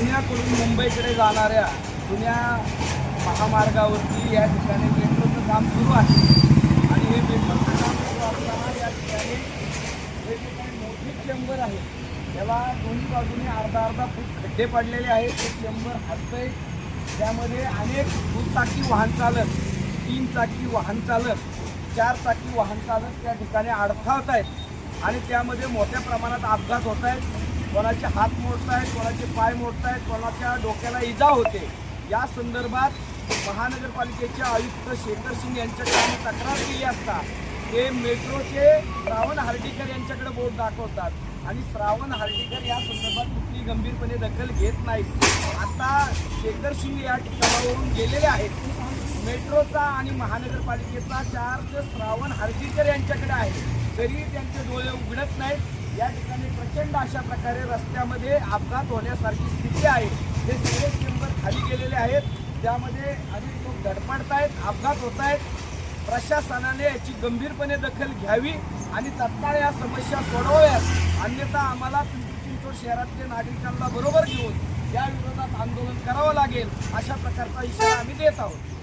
पुण्याकडून मुंबईकडे जाणाऱ्या जुन्या महामार्गावरती या ठिकाणी मेट्रोचं काम सुरू आहे आणि हे मेट्रोचं काम सुरू असताना या ठिकाणी हे ठिकाणी मोठे चेंबर आहे. त्याला दोन्ही बाजूने अर्धा फूट खड्डे पडलेले आहेत. ते चेंबर हलतंय. त्यामध्ये अनेक दुचाकी वाहन चालक, 3 चाकी वाहन चालक, 4 चाकी वाहन चालक त्या ठिकाणी अडथळत आहेत आणि त्यामध्ये मोठ्या प्रमाणात अपघात होत आहेत. कोणाचे हात मोडत आहेत, कोणाचे पाय मोडत आहेत, कोणाच्या डोक्याला इजा होते. या संदर्भात महानगरपालिकेचे आयुक्त शेखर सिंग यांच्याकडे आम्ही तक्रार केली असता ते मेट्रोचे श्रावण हर्डीकर यांच्याकडे बोट दाखवतात आणि श्रावण हर्डीकर या संदर्भात कुठली गंभीरपणे दखल घेत नाहीत. आता शेखर सिंग या ठिकाणावरून गेलेले आहेत. मेट्रोचा आणि महानगरपालिकेचा चार्ज श्रावण हर्डीकर यांच्याकडे आहे, तरी त्यांचे डोळे उघडत नाहीत. या ठिकाणी प्रचंड अशा प्रकारे रस्त्यामध्ये अपघात होण्यासारखी स्थिती आहे. हे सगळे चेंबर खाली गेलेले आहेत. त्यामध्ये अनेक लोक धडपडत आहेत, अपघात होत आहेत. प्रशासनाने याची गंभीरपणे दखल घ्यावी आणि तत्काळ या समस्या सोडवाव्यात. अन्यथा आम्हाला पिंपरी चिंचवड शहरातल्या नागरिकांना बरोबर घेऊन या विरोधात आंदोलन करावं लागेल, अशा प्रकारचा इशारा आम्ही देत आहोत.